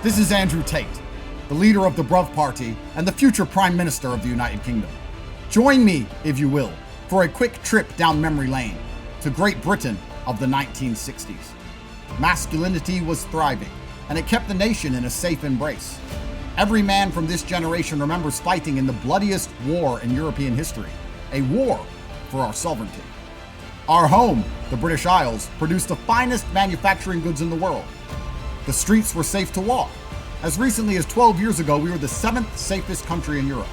This is Andrew Tate, the leader of the Bruv Party and the future Prime Minister of the United Kingdom. Join me, if you will, for a quick trip down memory lane to Great Britain of the 1960s. Masculinity was thriving, and it kept the nation in a safe embrace. Every man from this generation remembers fighting in the bloodiest war in European history, a war for our sovereignty. Our home, the British Isles, produced the finest manufacturing goods in the world. The streets were safe to walk. As recently as 12 years ago, we were the 7th safest country in Europe.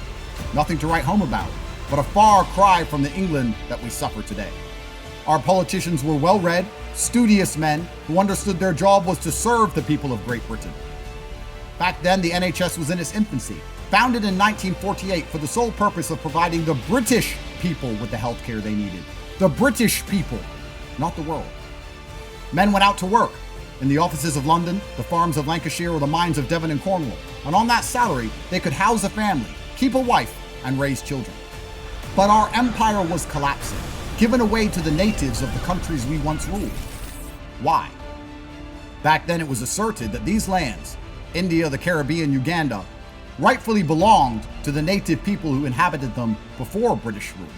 Nothing to write home about, but a far cry from the England that we suffer today. Our politicians were well-read, studious men who understood their job was to serve the people of Great Britain. Back then, the NHS was in its infancy, founded in 1948 for the sole purpose of providing the British people with the healthcare they needed. The British people, not the world. Men went out to work in the offices of London, the farms of Lancashire, or the mines of Devon and Cornwall. And on that salary, they could house a family, keep a wife, and raise children. But our empire was collapsing, given away to the natives of the countries we once ruled. Why? Back then it was asserted that these lands, India, the Caribbean, Uganda, rightfully belonged to the native people who inhabited them before British rule.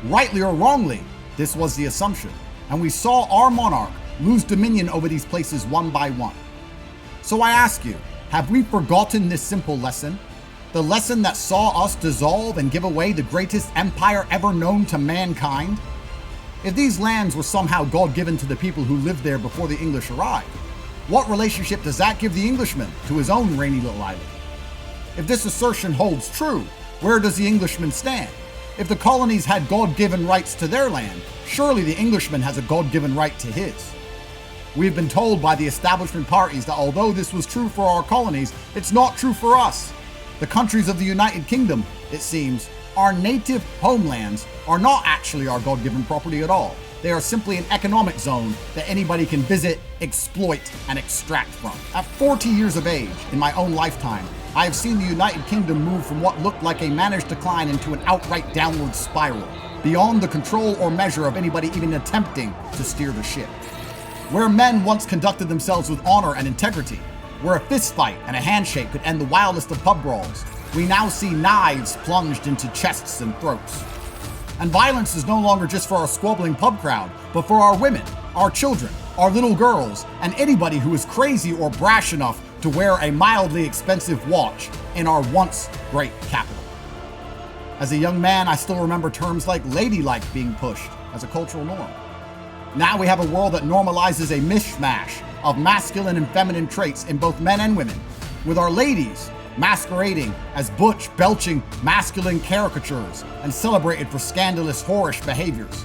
Rightly or wrongly, this was the assumption, and we saw our monarch lose dominion over these places one by one. So I ask you, have we forgotten this simple lesson? The lesson that saw us dissolve and give away the greatest empire ever known to mankind? If these lands were somehow God-given to the people who lived there before the English arrived, what relationship does that give the Englishman to his own rainy little island? If this assertion holds true, where does the Englishman stand? If the colonies had God-given rights to their land, surely the Englishman has a God-given right to his. We've been told by the establishment parties that although this was true for our colonies, it's not true for us. The countries of the United Kingdom, it seems, our native homelands, are not actually our God-given property at all. They are simply an economic zone that anybody can visit, exploit, and extract from. At 40 years of age, in my own lifetime, I have seen the United Kingdom move from what looked like a managed decline into an outright downward spiral, beyond the control or measure of anybody even attempting to steer the ship. Where men once conducted themselves with honor and integrity, where a fist fight and a handshake could end the wildest of pub brawls, we now see knives plunged into chests and throats. And violence is no longer just for our squabbling pub crowd, but for our women, our children, our little girls, and anybody who is crazy or brash enough to wear a mildly expensive watch in our once great capital. As a young man, I still remember terms like ladylike being pushed as a cultural norm. Now we have a world that normalizes a mishmash of masculine and feminine traits in both men and women, with our ladies masquerading as butch, belching, masculine caricatures and celebrated for scandalous, whorish behaviors.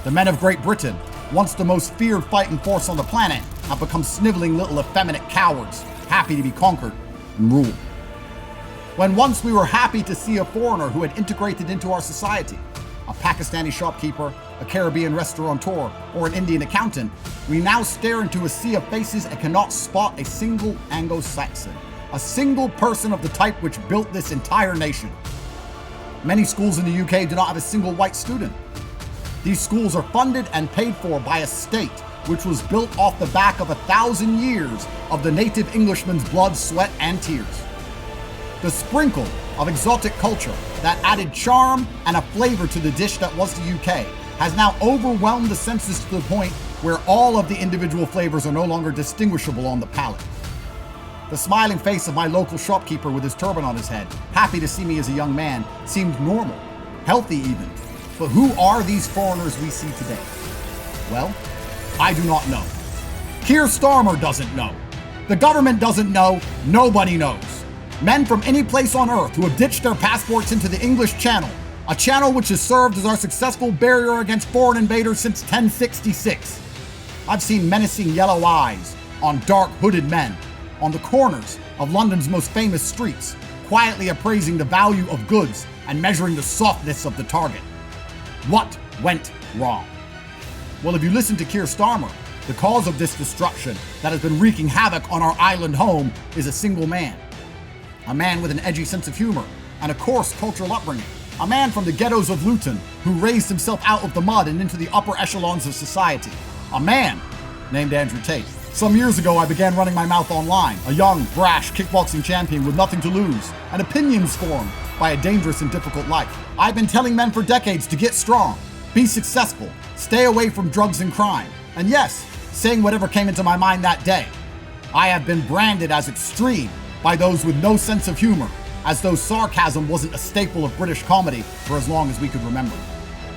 The men of Great Britain, once the most feared fighting force on the planet, have become sniveling little effeminate cowards, happy to be conquered and ruled. When once we were happy to see a foreigner who had integrated into our society, a Pakistani shopkeeper, a Caribbean restaurateur, or an Indian accountant, we now stare into a sea of faces and cannot spot a single Anglo-Saxon, a single person of the type which built this entire nation. Many schools in the UK do not have a single white student. These schools are funded and paid for by a state which was built off the back of 1,000 years of the native Englishman's blood, sweat, and tears. The sprinkle of exotic culture that added charm and a flavor to the dish that was the UK has now overwhelmed the senses to the point where all of the individual flavors are no longer distinguishable on the palate. The smiling face of my local shopkeeper with his turban on his head, happy to see me as a young man, seemed normal, healthy even. But who are these foreigners we see today? Well, I do not know. Keir Starmer doesn't know. The government doesn't know. Nobody knows. Men from any place on earth who have ditched their passports into the English Channel, a channel which has served as our successful barrier against foreign invaders since 1066. I've seen menacing yellow eyes on dark hooded men on the corners of London's most famous streets, quietly appraising the value of goods and measuring the softness of the target. What went wrong? Well, if you listen to Keir Starmer, the cause of this destruction that has been wreaking havoc on our island home is a single man. A man with an edgy sense of humor and a coarse cultural upbringing. A man from the ghettos of Luton who raised himself out of the mud and into the upper echelons of society. A man named Andrew Tate. Some years ago, I began running my mouth online, a young, brash kickboxing champion with nothing to lose, and opinions formed by a dangerous and difficult life. I've been telling men for decades to get strong, be successful, stay away from drugs and crime, and yes, saying whatever came into my mind that day. I have been branded as extreme by those with no sense of humor, as though sarcasm wasn't a staple of British comedy for as long as we could remember.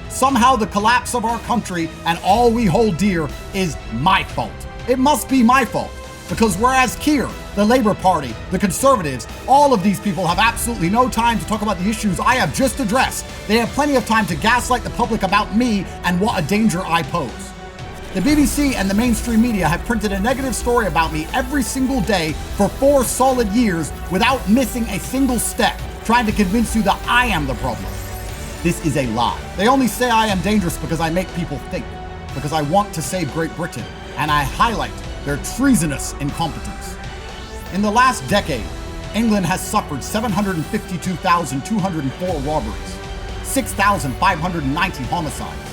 Somehow the collapse of our country and all we hold dear is my fault. It must be my fault, because whereas Keir, the Labour Party, the Conservatives, all of these people have absolutely no time to talk about the issues I have just addressed, they have plenty of time to gaslight the public about me and what a danger I pose. The BBC and the mainstream media have printed a negative story about me every single day for 4 solid years without missing a single step, trying to convince you that I am the problem. This is a lie. They only say I am dangerous because I make people think, because I want to save Great Britain, and I highlight their treasonous incompetence. In the last decade, England has suffered 752,204 robberies, 6,590 homicides,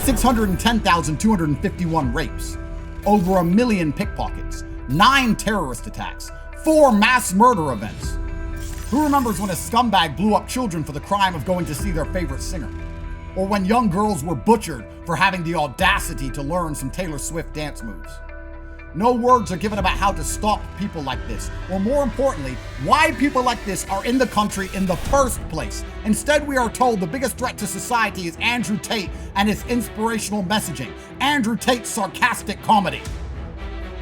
610,251 rapes, over 1 million pickpockets, 9 terrorist attacks, 4 mass murder events. Who remembers when a scumbag blew up children for the crime of going to see their favorite singer? Or when young girls were butchered for having the audacity to learn some Taylor Swift dance moves? No words are given about how to stop people like this, or more importantly, why people like this are in the country in the first place. Instead, we are told the biggest threat to society is Andrew Tate and his inspirational messaging, Andrew Tate's sarcastic comedy.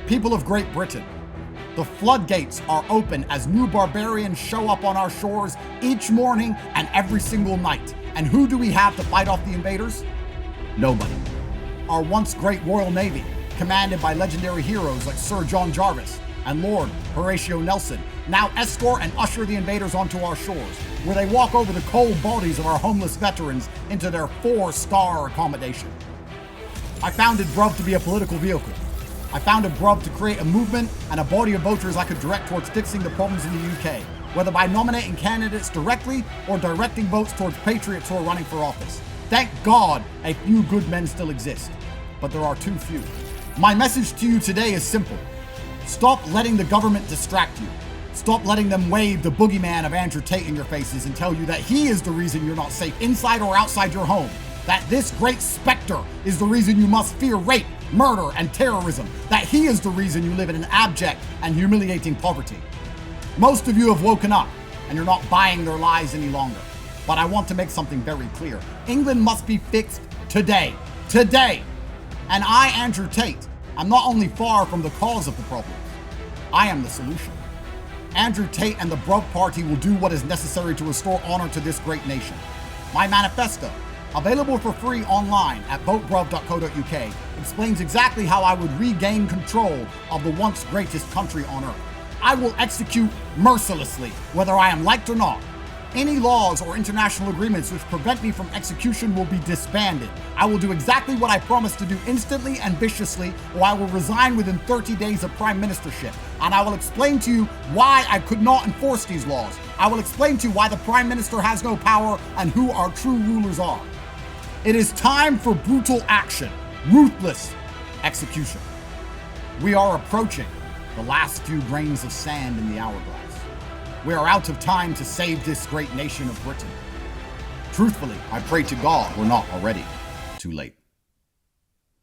People of Great Britain, the floodgates are open as new barbarians show up on our shores each morning and every single night. And who do we have to fight off the invaders? Nobody. Our once great Royal Navy, commanded by legendary heroes like Sir John Jarvis and Lord Horatio Nelson, now escort and usher the invaders onto our shores, where they walk over the cold bodies of our homeless veterans into their 4-star accommodation. I founded Bruv to be a political vehicle. I founded Bruv to create a movement and a body of voters I could direct towards fixing the problems in the UK, whether by nominating candidates directly or directing votes towards patriots who are running for office. Thank God a few good men still exist, but there are too few. My message to you today is simple. Stop letting the government distract you. Stop letting them wave the boogeyman of Andrew Tate in your faces and tell you that he is the reason you're not safe inside or outside your home. That this great specter is the reason you must fear rape, murder, and terrorism. That he is the reason you live in an abject and humiliating poverty. Most of you have woken up and you're not buying their lies any longer. But I want to make something very clear. England must be fixed today. Today! And I, Andrew Tate, am not only far from the cause of the problem, I am the solution. Andrew Tate and the Bruv Party will do what is necessary to restore honor to this great nation. My manifesto, available for free online at votebruv.co.uk, explains exactly how I would regain control of the once greatest country on earth. I will execute mercilessly, whether I am liked or not. Any laws or international agreements which prevent me from execution will be disbanded. I will do exactly what I promised to do instantly and viciously, or I will resign within 30 days of prime ministership. And I will explain to you why I could not enforce these laws. I will explain to you why the prime minister has no power and who our true rulers are. It is time for brutal action, ruthless execution. We are approaching the last few grains of sand in the hourglass. We are out of time to save this great nation of Britain. Truthfully, I pray to God we're not already too late.